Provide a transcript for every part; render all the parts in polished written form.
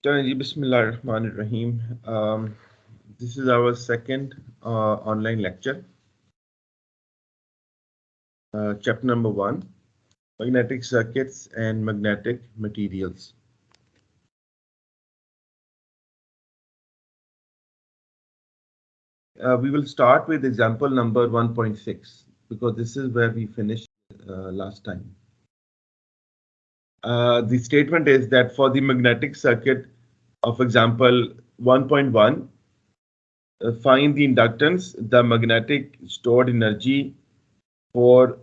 Bismillahirrahmanirrahim. This is our second online lecture, chapter number 1, magnetic circuits and magnetic materials. We will start with example number 1.6 because this is where we finished last time. The statement is that for the magnetic circuit of example 1.1, find the inductance, the magnetic stored energy for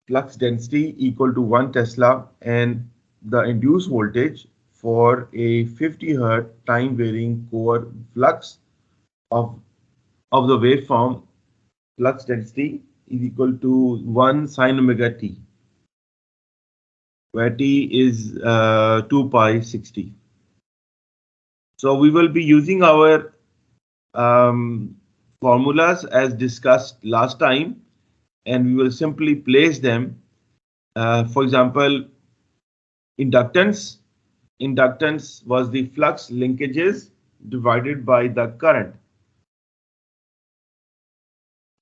flux density equal to 1 Tesla and the induced voltage for a 50 Hz time varying core flux of the waveform flux density is equal to 1 sin omega t, where t is 2 pi 60. So we will be using our formulas as discussed last time, and we will simply place them. For example, inductance was the flux linkages divided by the current,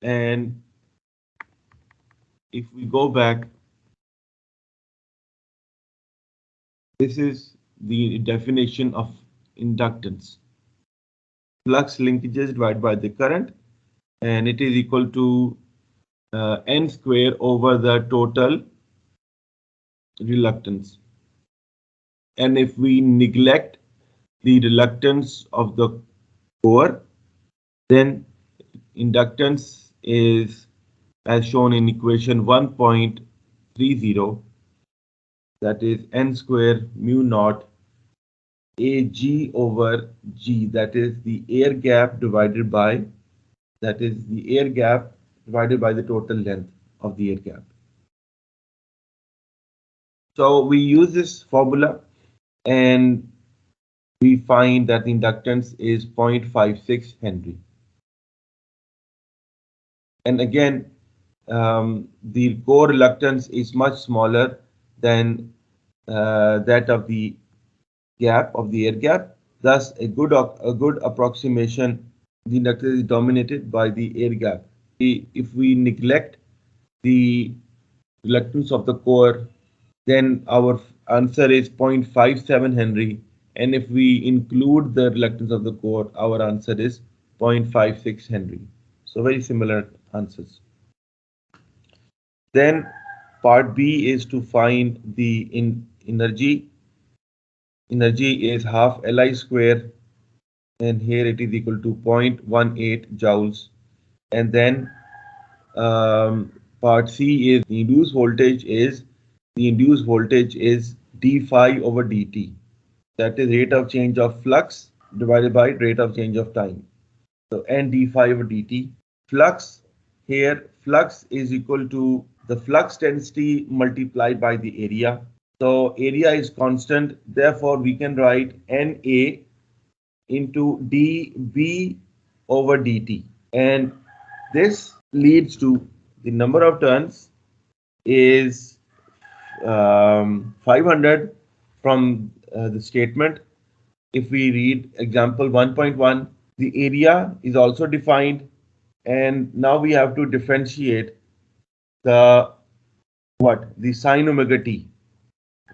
and if we go back, this is the definition of inductance: flux linkages divided by the current, and it is equal to n square over the total reluctance. And if we neglect the reluctance of the core, then inductance is as shown in equation 1.30, that is n square mu naught Ag over G, that is the air gap divided by the total length of the air gap. So we use this formula and we find that the inductance is 0.56 Henry. And again, the core reluctance is much smaller than that of the air gap. Thus, a good approximation, the inductance is dominated by the air gap. If we neglect the reluctance of the core, then our answer is 0.57 Henry. And if we include the reluctance of the core, our answer is 0.56 Henry. So very similar answers. Then part B is to find the energy. Energy is half Li square, and here it is equal to 0.18 joules. And then part C is the induced voltage is d phi over dt. That is rate of change of flux divided by rate of change of time. So n d phi over dt. Flux is equal to the flux density multiplied by the area. So area is constant, therefore we can write NA into dV over dt, and this leads to the number of turns is 500 from the statement. If we read example 1.1, the area is also defined, and now we have to differentiate the sin omega t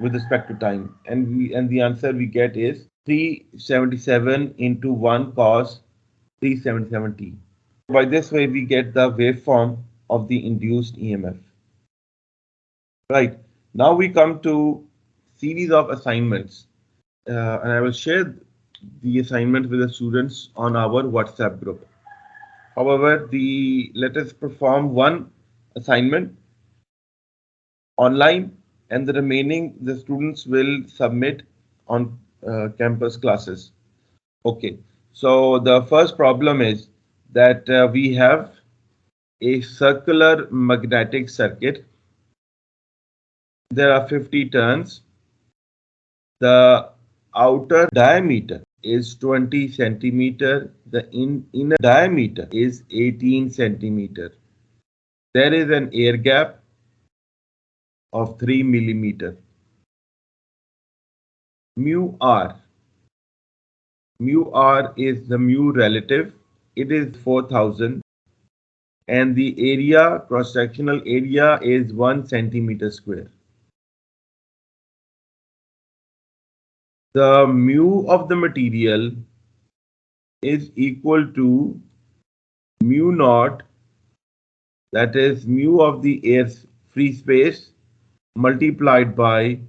with respect to time, and the answer we get is 377 into 1 cos 377t. By this way we get the waveform of the induced EMF. Right, now we come to series of assignments, and I will share the assignment with the students on our WhatsApp group. However, let us perform one assignment online, and the remaining the students will submit on campus classes. Okay, so the first problem is that we have a circular magnetic circuit. There are 50 turns. The outer diameter is 20 centimeter. The inner diameter is 18 centimeter. There is an air gap of 3 millimeter. mu r. Mu r is the mu relative. It is 4000 and the area, cross-sectional area is 1 centimeter square. The mu of the material is equal to mu naught, that is mu of the air's free space, multiplied by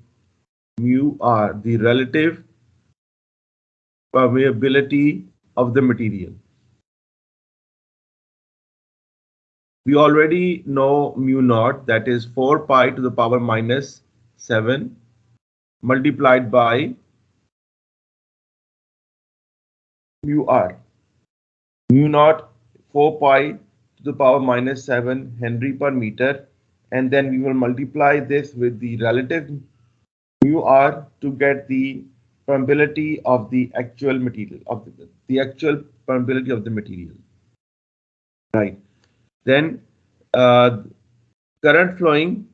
mu r, the relative permeability of the material. We already know mu naught, that is 4 pi to the power minus 7 multiplied by mu r. Mu naught 4 pi to the power minus 7 Henry per meter, and then we will multiply this with the relative mu r to get the permeability of the actual material, of the actual permeability of the material. Right. Then uh, current flowing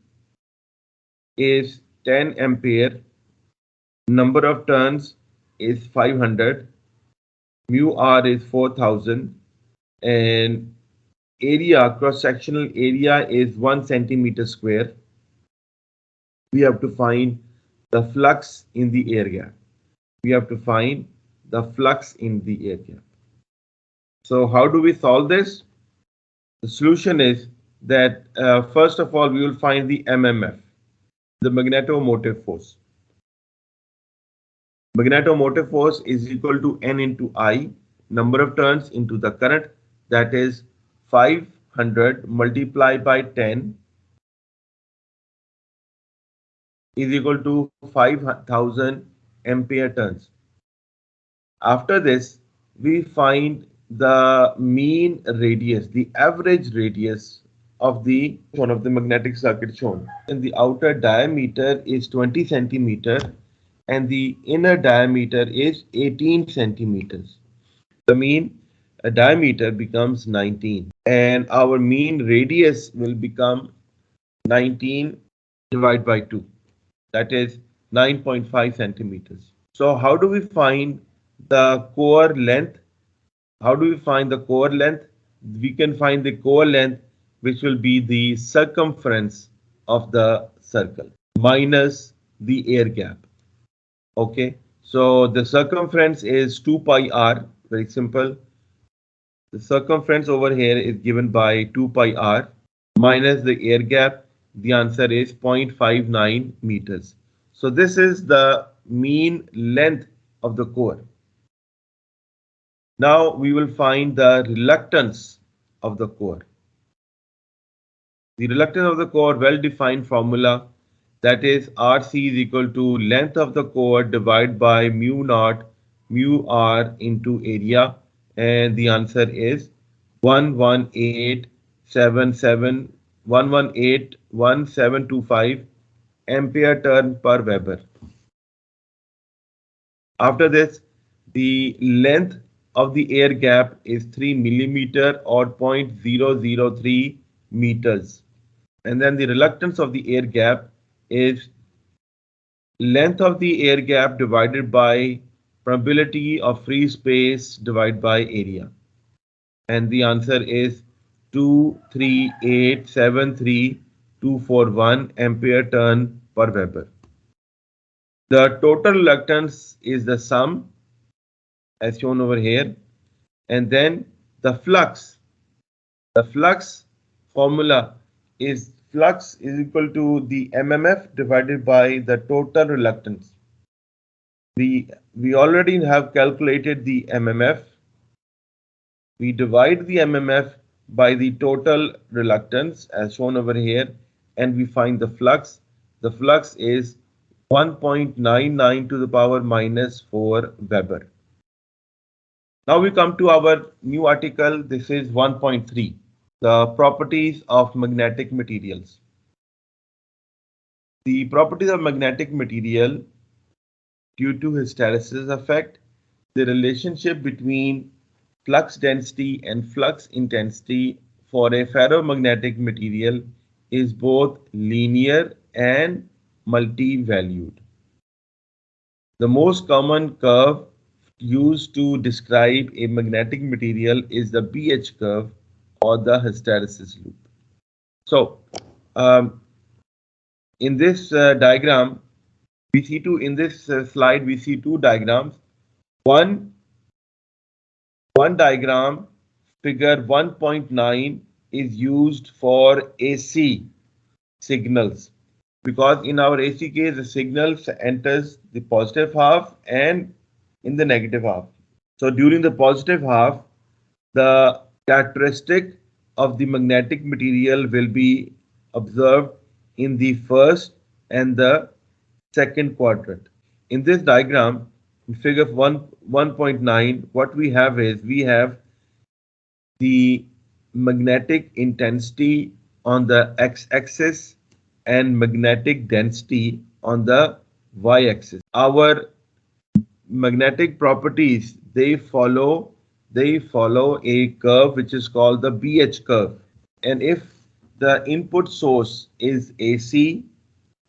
is 10 ampere, number of turns is 500, mu r is 4000, and area, cross-sectional area is 1 centimeter square. We have to find the flux in the air gap. We have to find the flux in the air gap. So how do we solve this? The solution is that first of all, we will find the MMF, the magnetomotive force. Magnetomotive force is equal to N into I, number of turns into the current, that is 500 multiplied by 10 is equal to 5000 ampere turns. After this, we find the mean radius, the average radius of the magnetic circuit shown. And the outer diameter is 20 centimeter and the inner diameter is 18 centimeters. The mean diameter becomes 19 and our mean radius will become 19 divided by 2, that is 9.5 centimeters. So how do we find the core length? How do we find the core length? We can find the core length, which will be the circumference of the circle minus the air gap. Okay, so the circumference is 2 pi r, very simple. The circumference over here is given by 2 pi r minus the air gap. The answer is 0.59 meters. So this is the mean length of the core. Now we will find the reluctance of the core. The reluctance of the core, well-defined formula, that is RC is equal to length of the core divided by mu naught mu r into area, and the answer is 1181725 ampere turn per Weber. After this, the length of the air gap is 3 millimeter or 0.003 meters. And then the reluctance of the air gap is length of the air gap divided by probability of free space divided by area. And the answer is 23873,241 ampere turn per Weber. The total reluctance is the sum as shown over here, and then the flux formula is flux is equal to the MMF divided by the total reluctance. We already have calculated the MMF. We divide the MMF by the total reluctance as shown over here, and we find the flux. The flux is 1.99 to the power minus 4 Weber. Now we come to our new article. This is 1.3, the properties of magnetic materials. The properties of magnetic material due to hysteresis effect, the relationship between flux density and flux intensity for a ferromagnetic material is both linear and multi-valued. The most common curve used to describe a magnetic material is the BH curve or the hysteresis loop. So, um, in this diagram, we see two. In this slide, we see two diagrams. One one diagram, figure 1.9, is used for AC signals, because in our AC case the signals enters the positive half and in the negative half. So during the positive half, the characteristic of the magnetic material will be observed in the first and the second quadrant. In this diagram, in figure 1.9, what we have is we have the magnetic intensity on the x-axis and magnetic density on the y-axis. Our magnetic properties, they follow a curve which is called the BH curve. And if the input source is AC,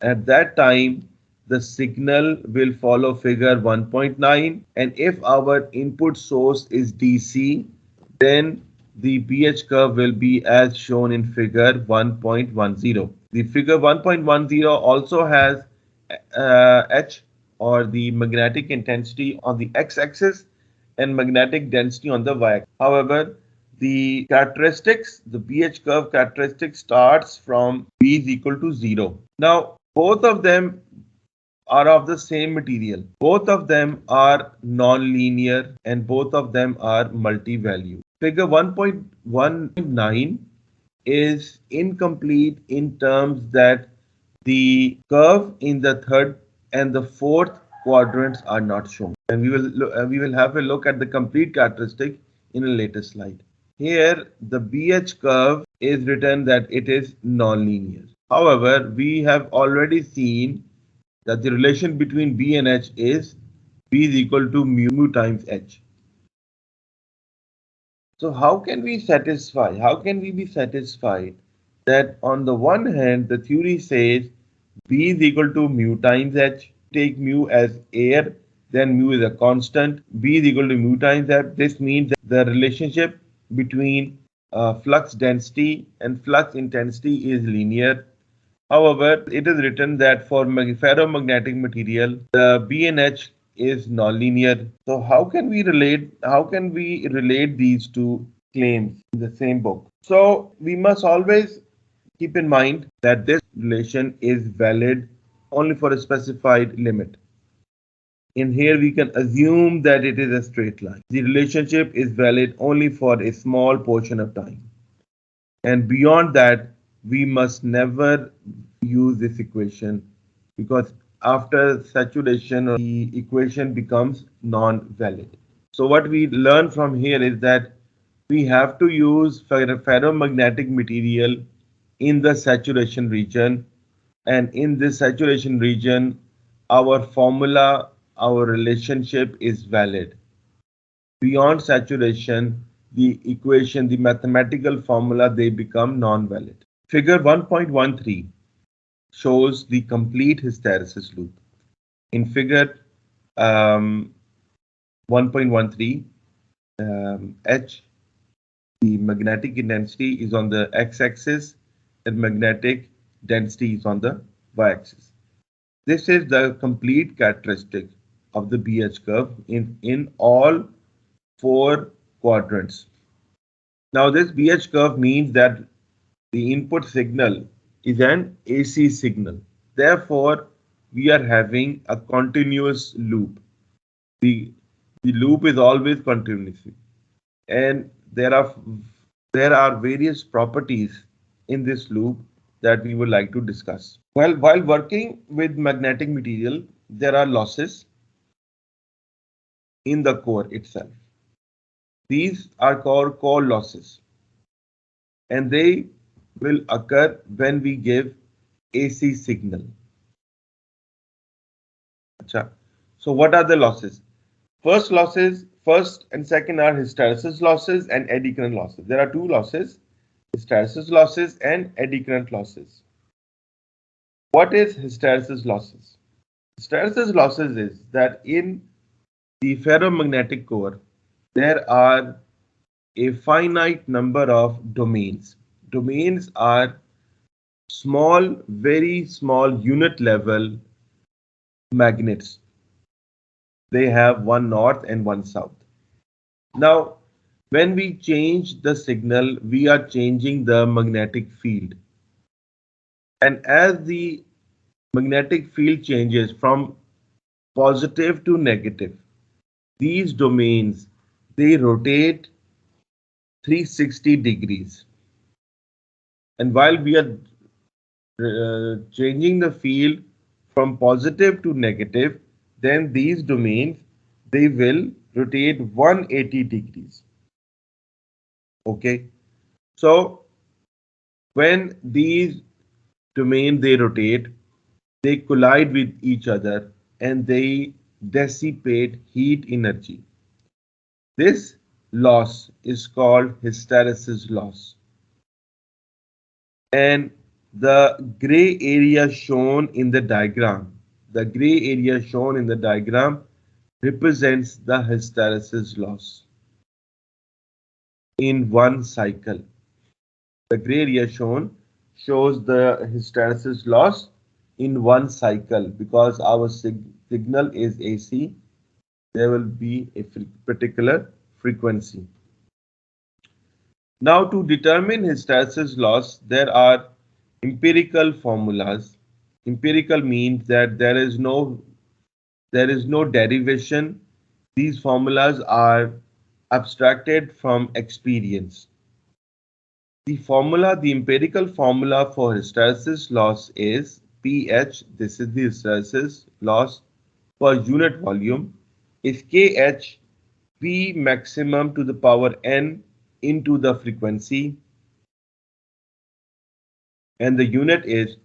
at that time the signal will follow figure 1.9, and if our input source is DC, then the BH curve will be as shown in figure 1.10. The figure 1.10 also has H, or the magnetic intensity on the x-axis, and magnetic density on the y-axis. However, the BH curve characteristic starts from B is equal to 0. Now, both of them are of the same material. Both of them are non-linear and both of them are multi-value. Figure 1.19 is incomplete in terms that the curve in the third and the fourth quadrants are not shown. And we will have a look at the complete characteristic in a later slide. Here, the BH curve is written that it is nonlinear. However, we have already seen that the relation between B and H is B is equal to mu times H. So how can we satisfy? How can we be satisfied that on the one hand the theory says B is equal to mu times H, take mu as air, then mu is a constant, B is equal to mu times H. This means that the relationship between flux density and flux intensity is linear. However, it is written that for ferromagnetic material, the B and H is nonlinear. So how can we relate? How can we relate these two claims in the same book? So we must always keep in mind that this relation is valid only for a specified limit. In here, we can assume that it is a straight line. The relationship is valid only for a small portion of time. And beyond that, we must never use this equation, because after saturation, the equation becomes non-valid. So what we learn from here is that we have to use ferromagnetic material in the saturation region, and in this saturation region, our formula, our relationship is valid. Beyond saturation, the equation, the mathematical formula, they become non-valid. Figure 1.13 shows the complete hysteresis loop. In figure 1.13, H, the magnetic intensity is on the x-axis and magnetic density is on the y-axis. This is the complete characteristic of the BH curve in all four quadrants. Now this BH curve means that the input signal is an AC signal. Therefore, we are having a continuous loop. The loop is always continuous, and there are various properties in this loop that we would like to discuss. Well, while working with magnetic material, there are losses in the core itself. These are called core losses, and they will occur when we give AC signal. Achha. So what are the losses? First and second are hysteresis losses and eddy current losses. There are two losses, hysteresis losses and eddy current losses. What is hysteresis losses? Hysteresis losses is that in the ferromagnetic core, there are a finite number of domains. Domains are small, very small unit level magnets. They have one north and one south. Now, when we change the signal, we are changing the magnetic field. And as the magnetic field changes from positive to negative, these domains they rotate 360 degrees. And while we are changing the field from positive to negative, then these domains they will rotate 180 degrees. Okay, so when these domains they rotate, they collide with each other and they dissipate heat energy. This loss is called hysteresis loss. And the gray area shown in the diagram, the gray area shown in the diagram represents the hysteresis loss in one cycle. The gray area shown shows the hysteresis loss in one cycle because our signal is AC. There will be a particular frequency. Now, to determine hysteresis loss, there are empirical formulas. Empirical means that there is no derivation. These formulas are abstracted from experience. The empirical formula for hysteresis loss is pH. This is the hysteresis loss per unit volume. Is kh P maximum to the power n into the frequency, and the unit is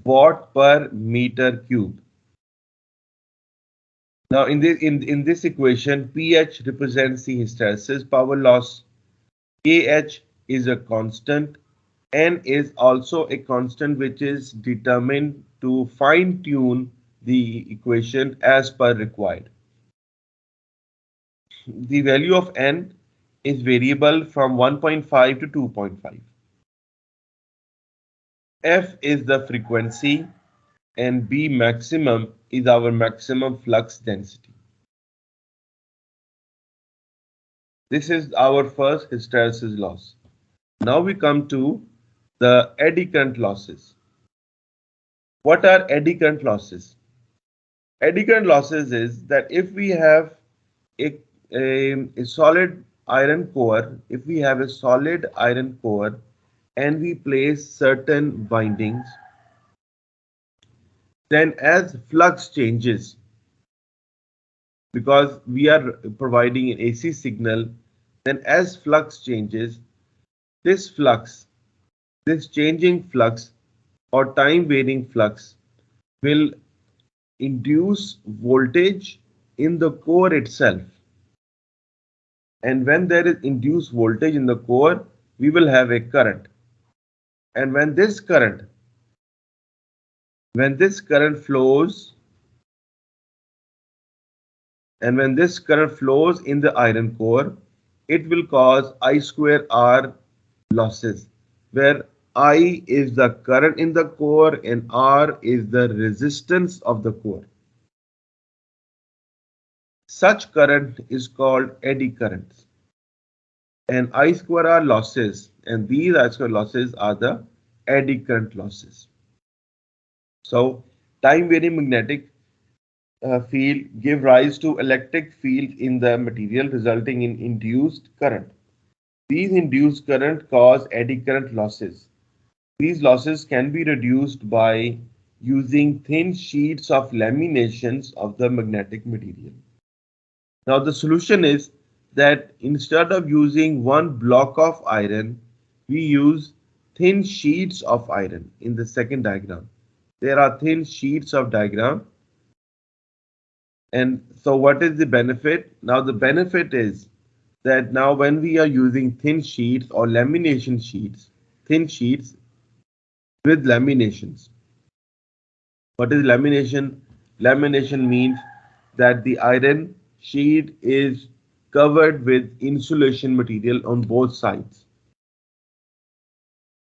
watt per meter cube. Now in this equation, pH represents the hysteresis power loss, kh is a constant, n is also a constant which is determined to fine tune the equation as per required. The value of n is variable from 1.5 to 2.5. F is the frequency and B maximum is our maximum flux density. This is our first hysteresis loss. Now we come to the eddy current losses. What are eddy current losses? Eddy current losses is that if we have a solid iron core, and we place certain bindings, then as flux changes, because we are providing an AC signal, then as flux changes, this changing flux or time varying flux will induce voltage in the core itself. And when there is induced voltage in the core, we will have a current. And when this current flows, in the iron core, it will cause I square R losses, where I is the current in the core and R is the resistance of the core. Such current is called eddy currents. And I square R losses, and these I square losses are the eddy current losses. So time varying magnetic field give rise to electric field in the material, resulting in induced current. These induced current cause eddy current losses. These losses can be reduced by using thin sheets of laminations of the magnetic material. Now the solution is that instead of using one block of iron, we use thin sheets of iron. In the second diagram, there are thin sheets of diagram. And so what is the benefit? Now the benefit is that now when we are using thin sheets or lamination sheets, thin sheets with laminations. What is lamination? Lamination means that the iron sheet is covered with insulation material on both sides.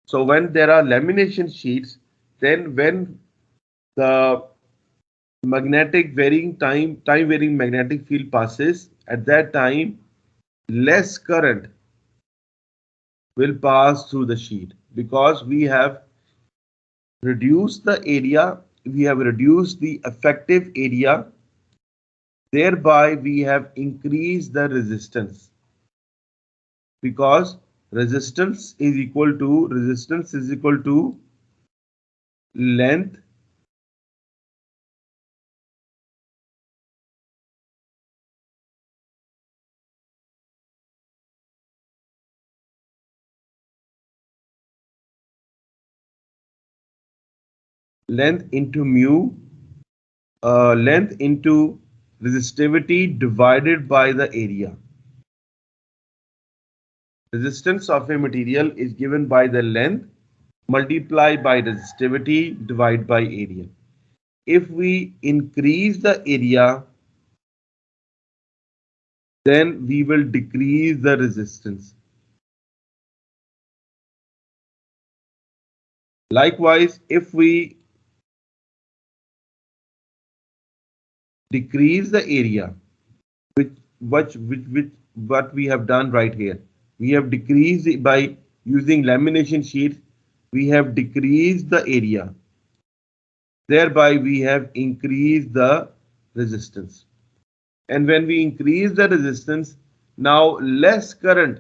So when there are lamination sheets, then when the magnetic varying time varying magnetic field passes, at that time less current will pass through the sheet because we have reduced the area, we have reduced the effective area, thereby we have increased the resistance because resistance is equal to length length into mu length into resistivity divided by the area. Resistance of a material is given by the length multiplied by resistivity divided by area. If we increase the area, then we will decrease the resistance. Likewise, if we decrease the area, which what we have done right here, we have decreased it by using lamination sheets, we have decreased the area, thereby we have increased the resistance. And when we increase the resistance, now less current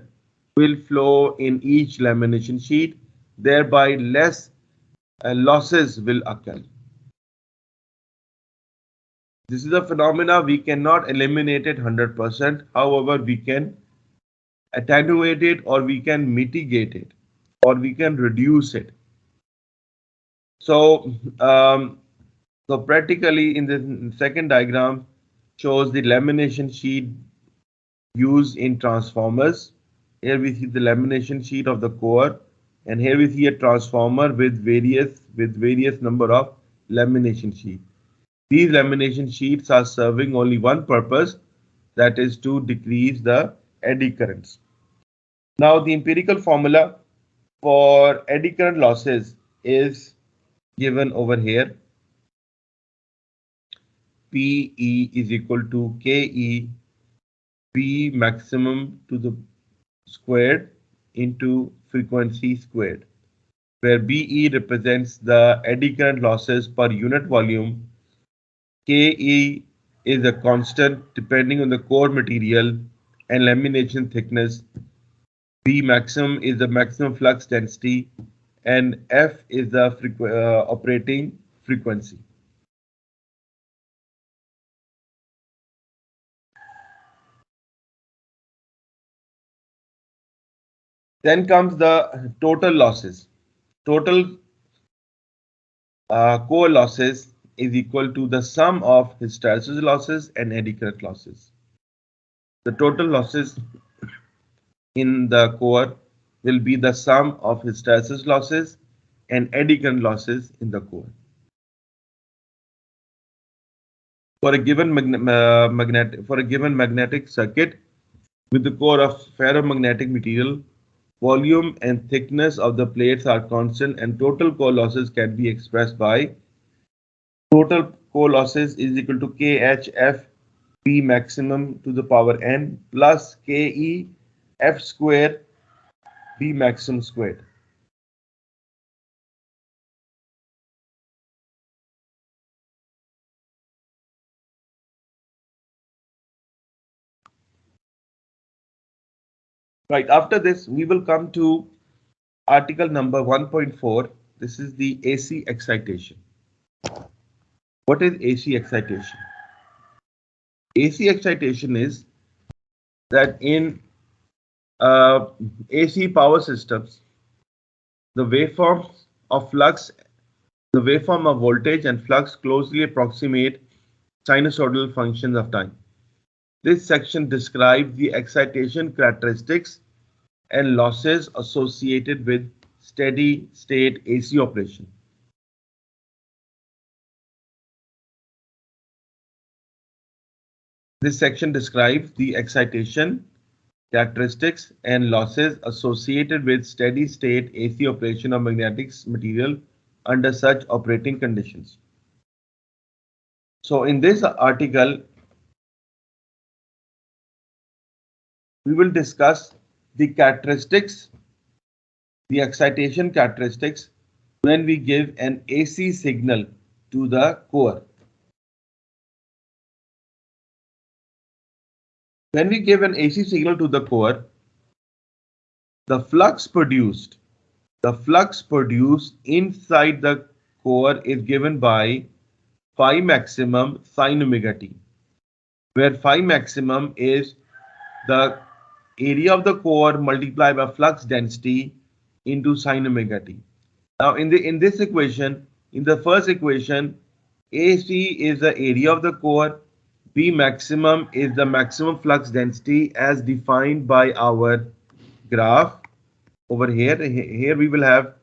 will flow in each lamination sheet, thereby less losses will occur. This is a phenomena we cannot eliminate it 100%. However, we can attenuate it, or we can mitigate it, or we can reduce it. So, so practically in the second diagram shows the lamination sheet used in transformers. Here we see the lamination sheet of the core, and here we see a transformer with various number of lamination sheets. These lamination sheets are serving only one purpose, that is to decrease the eddy currents. Now the empirical formula for eddy current losses is given over here. PE is equal to KE P maximum to the squared into frequency squared, where BE represents the eddy current losses per unit volume. KE is a constant depending on the core material and lamination thickness. B maximum is the maximum flux density, and F is the operating frequency. Then comes the total losses. Total core losses is equal to the sum of hysteresis losses and eddy current losses. The total losses in the core will be the sum of hysteresis losses and eddy current losses in the core. For a given magnetic circuit with the core of ferromagnetic material, volume and thickness of the plates are constant, and total core losses can be expressed by total core losses is equal to KHF P maximum to the power n plus KE F square B maximum squared. Right, after this, we will come to article number 1.4. This is the AC excitation. What is AC excitation? AC excitation is that in AC power systems, the waveforms of flux, the waveform of voltage and flux closely approximate sinusoidal functions of time. This section describes the excitation characteristics and losses associated with steady state AC operation. This section describes the excitation, characteristics, and losses associated with steady state AC operation of magnetic material under such operating conditions. So, in this article, we will discuss the characteristics, the excitation characteristics when we give an AC signal to the core. When we give an AC signal to the core, the flux produced inside the core is given by phi maximum sin omega t, where phi maximum is the area of the core multiplied by flux density into sin omega t. Now in this equation, in the first equation, AC is the area of the core, B maximum is the maximum flux density as defined by our graph over here. Here we will have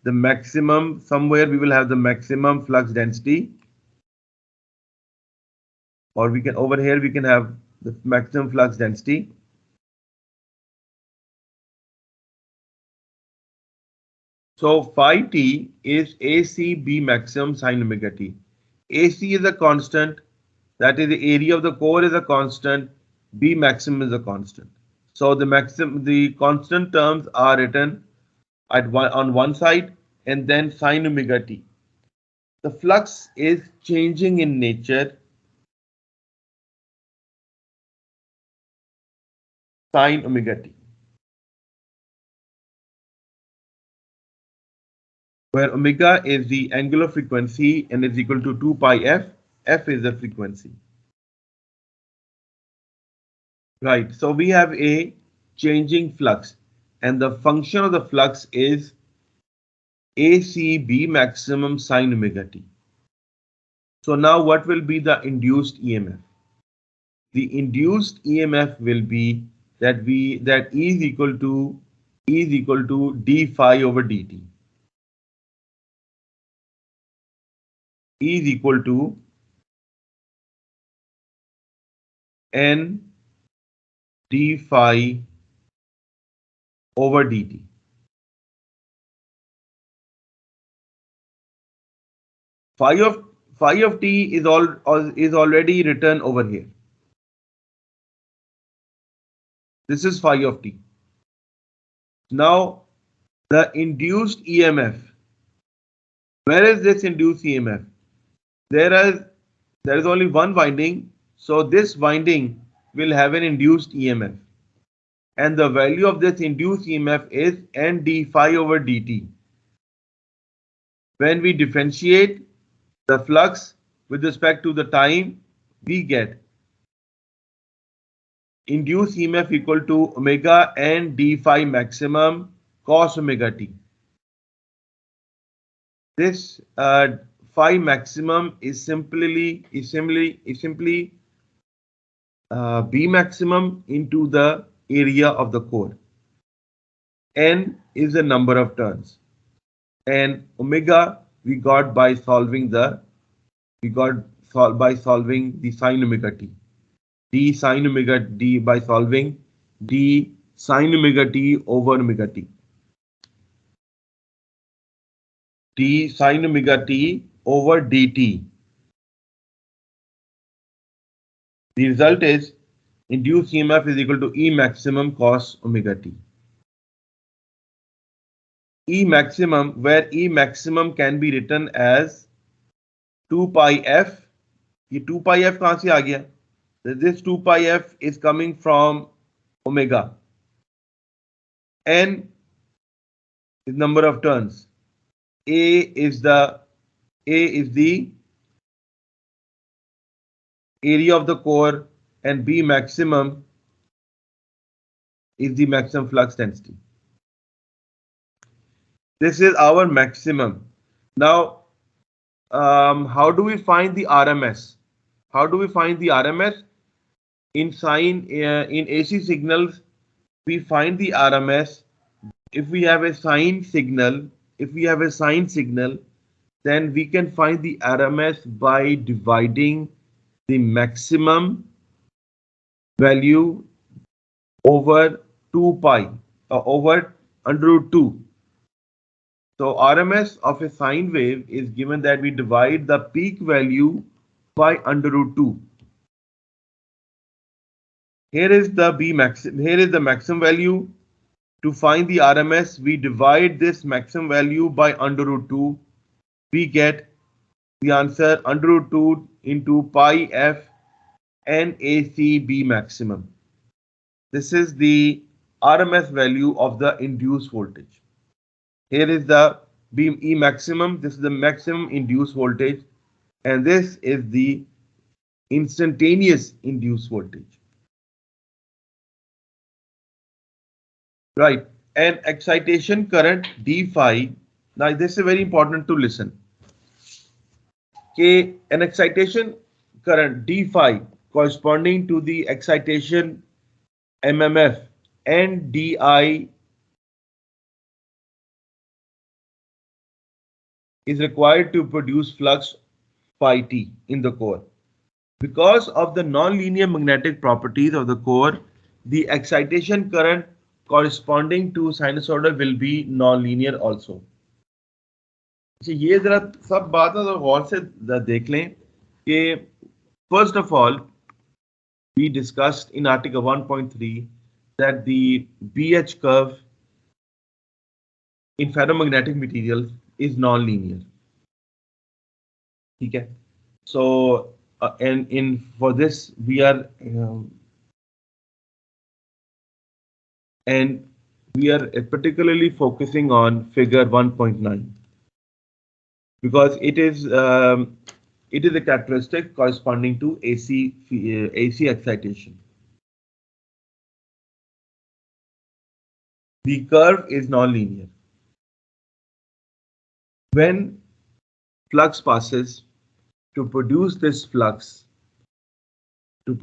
the maximum, somewhere we will have the maximum flux density, or we can over here we can have the maximum flux density. So phi t is AC B maximum sin omega t. AC is a constant, that is the area of the core is a constant, B maximum is a constant. So the constant terms are written on one side and then sin omega t. The flux is changing in nature, sin omega t, where omega is the angular frequency and is equal to 2 pi f. F is the frequency. Right, so we have a changing flux, and the function of the flux is AC B maximum sin omega t. So now what will be the induced EMF? The induced EMF will be that E is equal to d phi over dt. E is equal to n d phi over dt. Phi of t is already written over here. This is phi of t. Now the induced EMF. Where is this induced EMF? There is only one winding, so this winding will have an induced EMF. And the value of this induced EMF is n d phi over dt. When we differentiate the flux with respect to the time, we get induced EMF equal to omega n d phi maximum cos omega t. This phi maximum is simply B maximum into the area of the core. N is the number of turns, and omega we got by solving the sin omega t. D sin omega d by solving d sin omega t over omega t. D sin omega t over dt. The result is induced EMF is equal to E maximum cos omega t. E maximum, where E maximum can be written as 2 pi f. ये 2 pi f कहाँ से आ गया? This 2 pi f is coming from omega. N is number of turns. A is the area of the core, and B maximum is the maximum flux density. This is our maximum. Now, how do we find the RMS? How do we find the RMS? In AC signals, we find the RMS if we have a sine signal. then we can find the RMS by dividing the maximum value over 2 pi over under root 2. So RMS of a sine wave is given that we divide the peak value by under root 2. Here is the maximum value. To find the RMS, we divide this maximum value by under root 2. We get the answer under root 2 into pi f NACB maximum. This is the RMS value of the induced voltage. Here is the beam E maximum. This is the maximum induced voltage, and this is the instantaneous induced voltage. Right. And excitation current d phi. Now this is very important to listen. Okay, an excitation current d phi corresponding to the excitation MMF and di is required to produce flux phi t in the core. Because of the non-linear magnetic properties of the core, the excitation current corresponding to sinusoidal will be non-linear also. ये जरा सब बात गौर से देख लें कि first of all, we discussed in article 1.3 that the BH curve in ferromagnetic materials is non-linear. Okay. So and in for this we are particularly focusing on figure 1.9 because it is a characteristic corresponding to AC excitation. The curve is non-linear. When flux passes, to produce this flux, the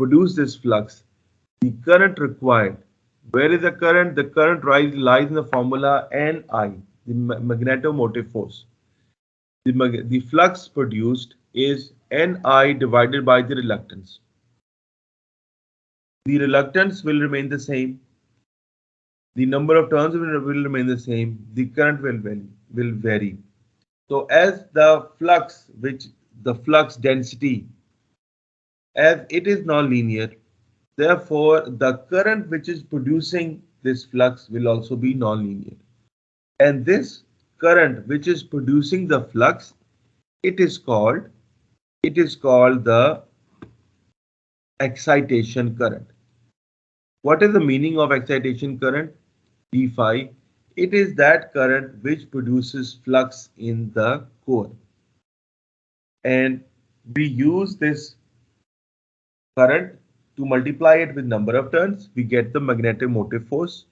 current required. Where is the current? The current lies in the formula Ni, the magnetomotive force. The flux produced is Ni divided by the reluctance. The reluctance will remain the same. The number of turns will remain the same. The current will vary. So as the flux density, as it is non-linear, therefore the current which is producing this flux will also be non-linear. And this current which is producing the flux, it is called the excitation current. What is the meaning of excitation current? D phi. It is that current which produces flux in the core. And we use this current to multiply it with number of turns. We get the magnetomotive force.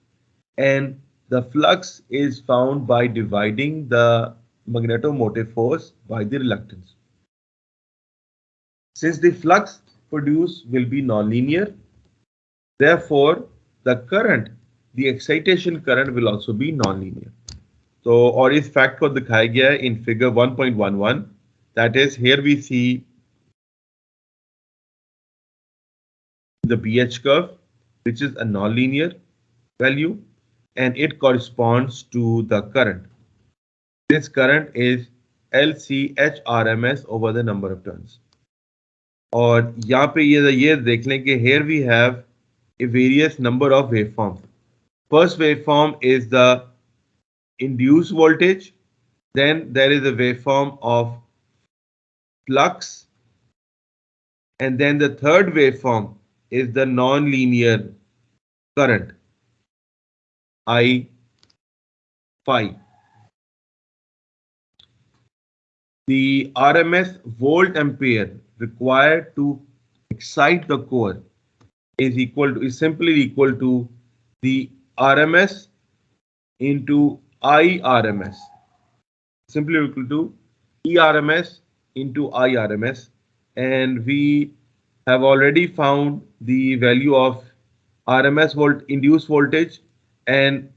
And the flux is found by dividing the magnetomotive force by the reluctance. Since the flux produced will be nonlinear, therefore the excitation current will also be nonlinear. So और इस fact को दिखाया गया है in figure 1.11. That is, here we see the BH curve, which is a nonlinear value, and it corresponds to the current. This current is LCH RMS over the number of turns. और यहाँ पे ये देख लें कि here we have a various number of waveforms. First waveform is the induced voltage. Then there is a waveform of flux. And then the third waveform is the non-linear current, I phi. The RMS volt ampere required to excite the core is simply equal to the RMS into IRMS, simply equal to ERMS into IRMS, and we have already found the value of RMS induced voltage, and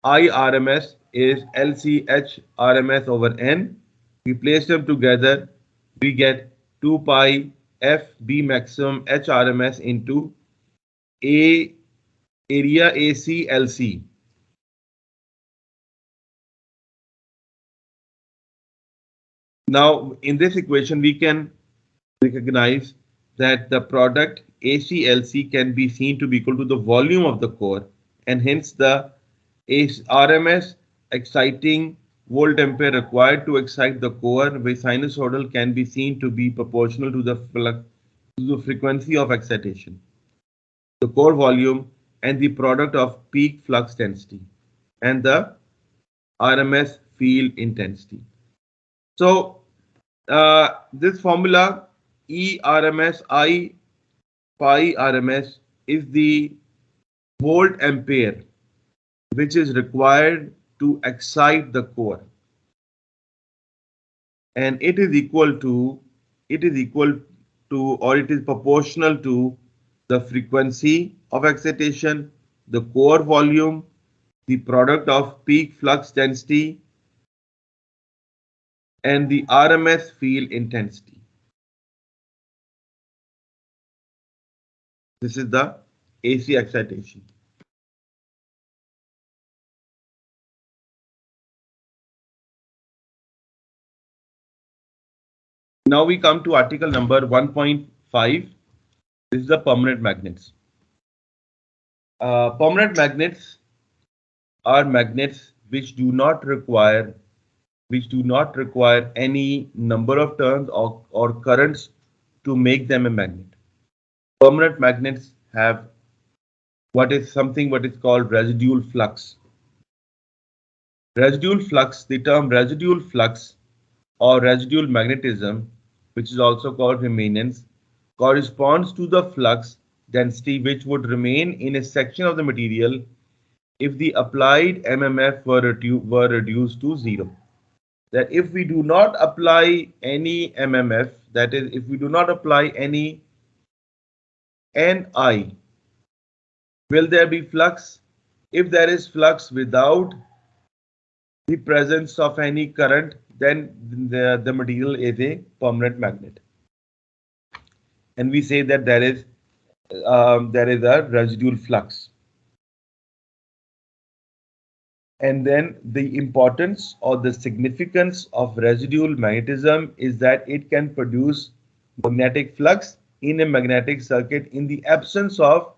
IRMS is LCH RMS over N, We place them together, we get 2 pi f b maximum h RMS into a area AC LC. Now, in this equation, we can recognize that the product ACLC can be seen to be equal to the volume of the core, and hence the RMS exciting volt ampere required to excite the core with sinusoidal can be seen to be proportional to the frequency of excitation, the core volume, and the product of peak flux density and the RMS field intensity. So this formula E RMS I pi RMS is the volt ampere which is required to excite the core, and it is equal to or it is proportional to the frequency of excitation, the core volume, the product of peak flux density, and the RMS field intensity. This is the AC excitation. Now we come to article number 1.5. This is the permanent magnets. Permanent magnets are magnets which do not require any number of turns or currents to make them a magnet. Permanent magnets have what is called residual flux. Residual flux, the term residual flux or residual magnetism, which is also called remanence, corresponds to the flux density which would remain in a section of the material if the applied MMF were reduced to zero. That if we do not apply any MMF, that is, if we do not apply any Ni, will there be flux? If there is flux without the presence of any current, then the material is a permanent magnet. And we say that there is a residual flux. And then the importance or the significance of residual magnetism is that it can produce magnetic flux in a magnetic circuit in the absence of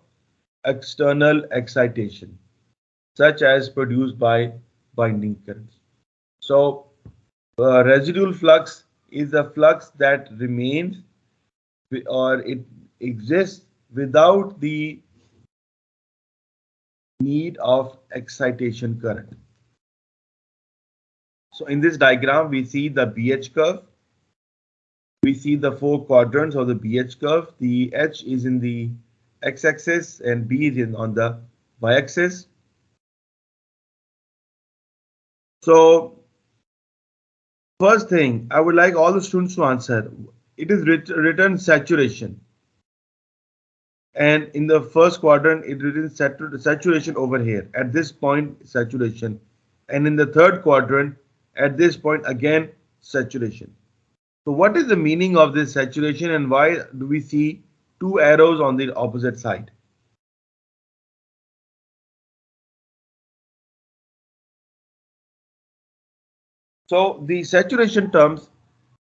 external excitation, such as produced by binding currents. So, residual flux is a flux that remains or it exists without the need of excitation current. So in this diagram, we see the BH curve. We see the four quadrants of the BH curve. The H is in the x-axis and B is on the y-axis. So first thing, I would like all the students to answer. It is written saturation. And in the first quadrant, it is written saturation over here. At this point, saturation. And in the third quadrant, at this point, again, saturation. So what is the meaning of this saturation and why do we see two arrows on the opposite side? So the saturation terms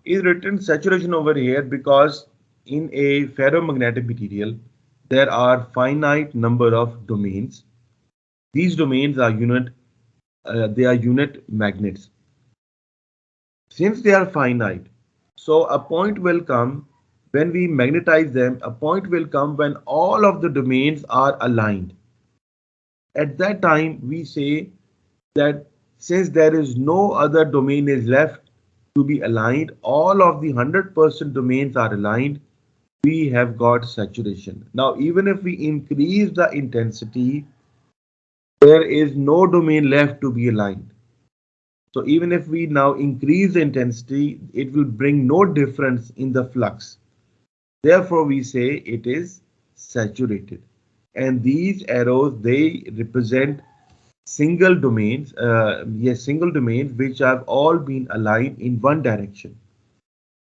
is written saturation over here because in a ferromagnetic material, there are finite number of domains. These domains are unit magnets. Since they are finite, so a point will come when we magnetize them, a point will come when all of the domains are aligned. At that time, we say that since there is no other domain is left to be aligned, all of the 100% domains are aligned, we have got saturation. Now, even if we increase the intensity, there is no domain left to be aligned. So even if we now increase the intensity, it will bring no difference in the flux. Therefore, we say it is saturated. And these arrows, they represent single domains, single domains which have all been aligned in one direction.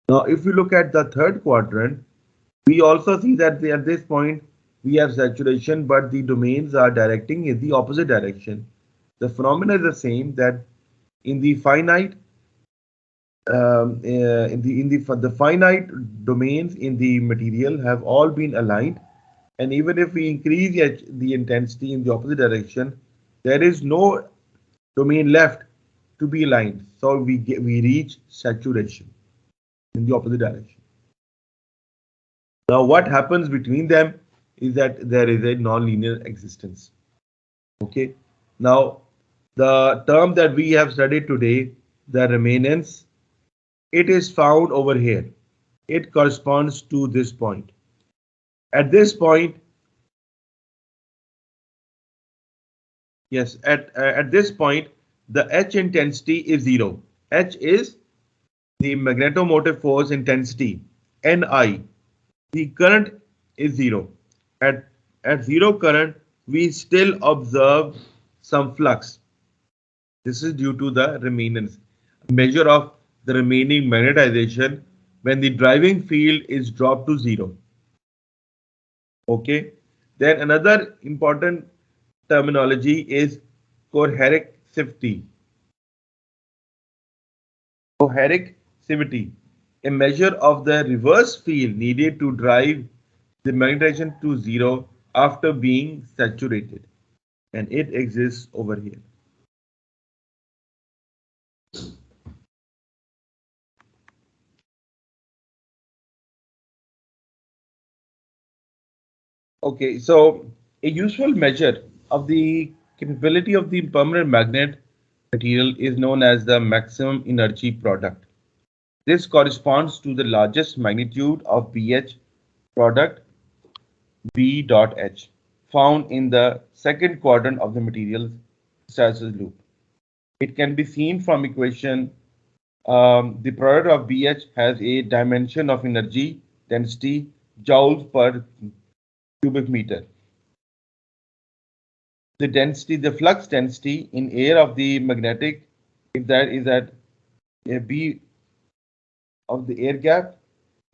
Now, if we look at the third quadrant, we also see that at this point we have saturation, but the domains are directing in the opposite direction. The phenomena is the same, that in the finite the finite domains in the material have all been aligned, and even if we increase the intensity in the opposite direction, there is no domain left to be aligned. So we reach saturation in the opposite direction. Now, what happens between them is that there is a nonlinear existence. Okay. Now, the term that we have studied today, the remanence, it is found over here. It corresponds to this point. At this point, yes, at this point, the H intensity is zero. H is the magnetomotive force intensity, Ni. The current is zero. At, at zero current, we still observe some flux. This is due to the remanence, measure of the remaining magnetization when the driving field is dropped to zero. Okay. Then another important terminology is coherexivity. Coherexivity, a measure of the reverse field needed to drive the magnetization to zero after being saturated, and it exists over here. Okay, so a useful measure of the capability of the permanent magnet material is known as the maximum energy product. This corresponds to the largest magnitude of BH product B dot H found in the second quadrant of the material's hysteresis loop. It can be seen from equation. The product of BH has a dimension of energy density joules per cubic meter. The density, the flux density in air of the magnetic, if that is at a B of the air gap,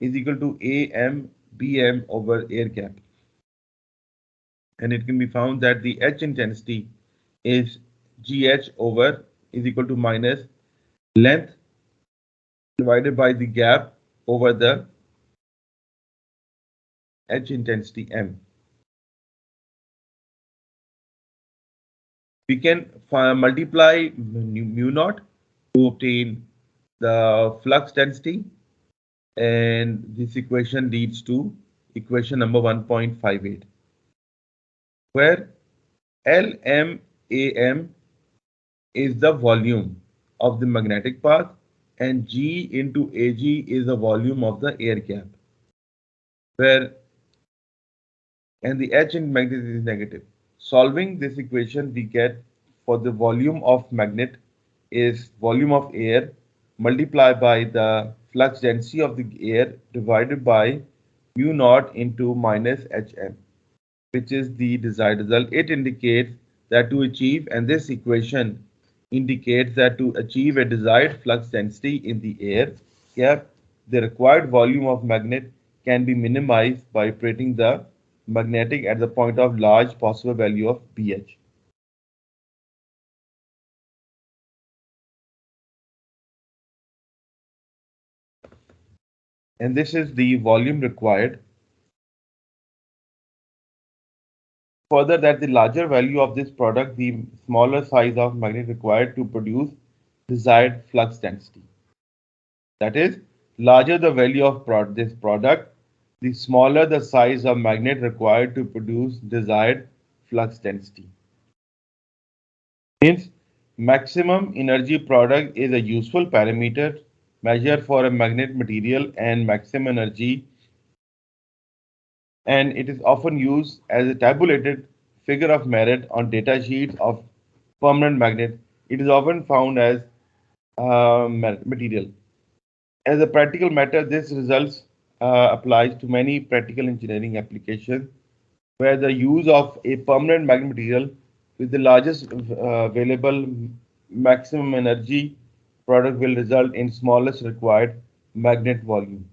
is equal to AM BM over air gap. And it can be found that the H intensity is GH over is equal to minus length divided by the gap over the H intensity M. We can multiply mu naught to obtain the flux density, and this equation leads to equation number 1.58, where LMAM is the volume of the magnetic path and G into AG is the volume of the air gap, where and the H in magnet is negative. Solving this equation, we get for the volume of magnet is volume of air multiplied by the flux density of the air divided by mu naught into minus Hm, which is the desired result. It indicates that to achieve, and this equation indicates that to achieve a desired flux density in the air gap, the required volume of magnet can be minimized by operating the magnetic at the point of large possible value of BH. And this is the volume required. Further, that the larger value of this product, the smaller size of magnet required to produce desired flux density. That is, larger the value of this product, the smaller the size of magnet required to produce desired flux density. Hence, maximum energy product is a useful parameter measure for a magnet material and maximum energy, and it is often used as a tabulated figure of merit on data sheets of permanent magnet. It is often found as material. As a practical matter, this results applies to many practical engineering applications where the use of a permanent magnet material with the largest available maximum energy product will result in smallest required magnet volume.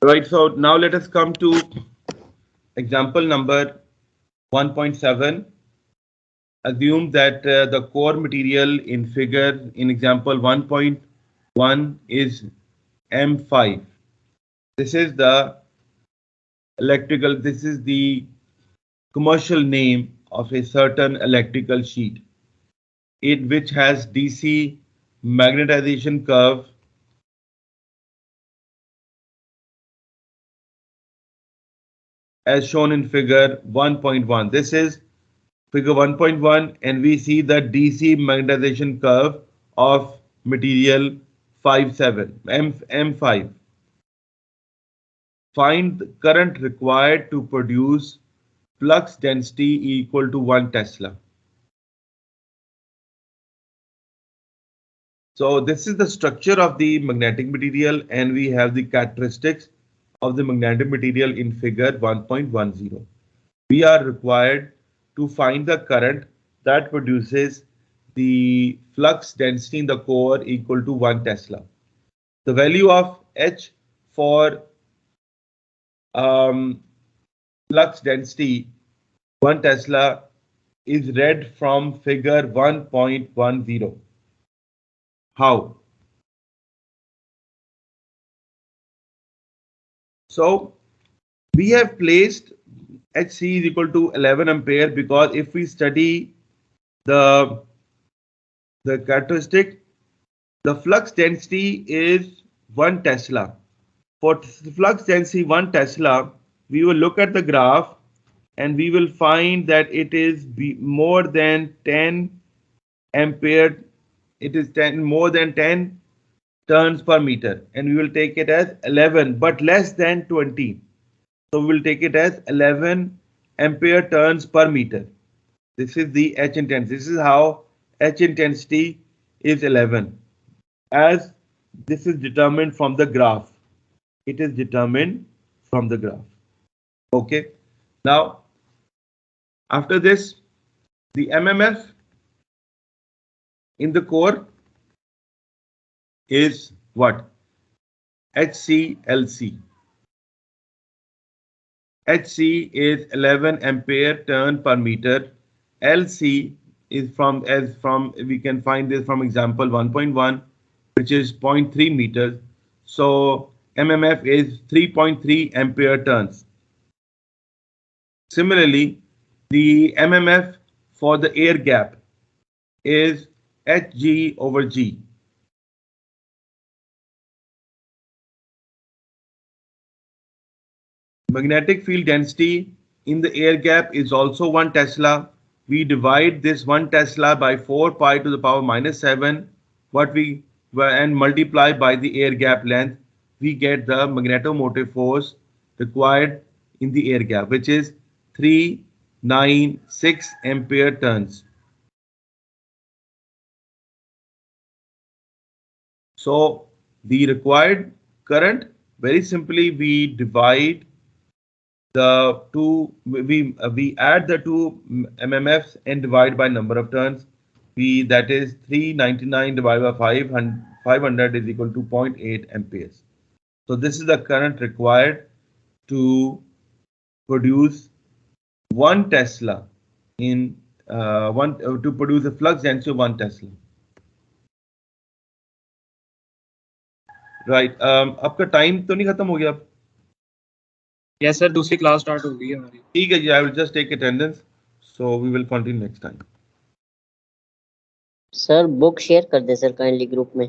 Right, so now let us come to example number 1.7. Assume that the core material in figure in example 1.1 is M5. This is the this is the commercial name of a certain electrical sheet, which has DC magnetization curve as shown in figure 1.1. This is figure 1.1 and we see the DC magnetization curve of material 57 M5. Find the current required to produce flux density equal to 1 Tesla. So this is the structure of the magnetic material and we have the characteristics of the magnetic material in figure 1.10. We are required to find the current that produces the flux density in the core equal to 1 Tesla. The value of H for flux density 1 Tesla is read from figure 1.10. How? So we have placed Hc is equal to 11 ampere because if we study the characteristic, the flux density is 1 Tesla. For flux density 1 Tesla, we will look at the graph and we will find that it is more than 10 ampere. It is more than 10 turns per meter, and we will take it as 11, but less than 20. So we will take it as 11 ampere turns per meter. This is the H intensity. This is how H intensity is 11, as this is determined from the graph. It is determined from the graph. Okay. Now, after this, the MMF in the core is what? HCLC. HC is 11 ampere turn per meter. LC is from we can find this from example 1.1, which is 0.3 meters. So MMF is 3.3 ampere turns. Similarly, the MMF for the air gap is Hg over G. Magnetic field density in the air gap is also 1 Tesla. We divide this 1 Tesla by 4 pi to the power minus 7, and multiply by the air gap length, we get the magnetomotive force required in the air gap, which is 396 ampere turns. So the required current, very simply, we divide the two, we add the two MMFs and divide by number of turns. That is 399 divided by 500 is equal to 0.8 amperes. So this is the current required to produce 1 Tesla in to produce a flux density of 1 Tesla. Right. आपका time तो नहीं खत्म हो गया? Yes sir, दूसरी class start हो गई है हमारी. ठीक है जी, I will just take attendance. So we will continue next time. Sir book share कर दे सर काइंडली ग्रुप में.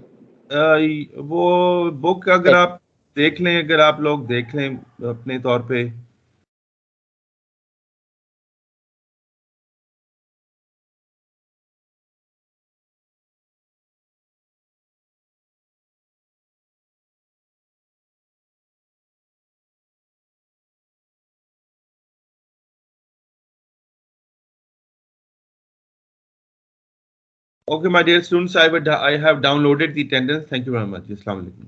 वो बुक अगर आप देख लें, अगर आप लोग देख लें अपने तौर पे. Okay, my dear students, I have downloaded the attendance. Thank you very much. Assalamu alaikum.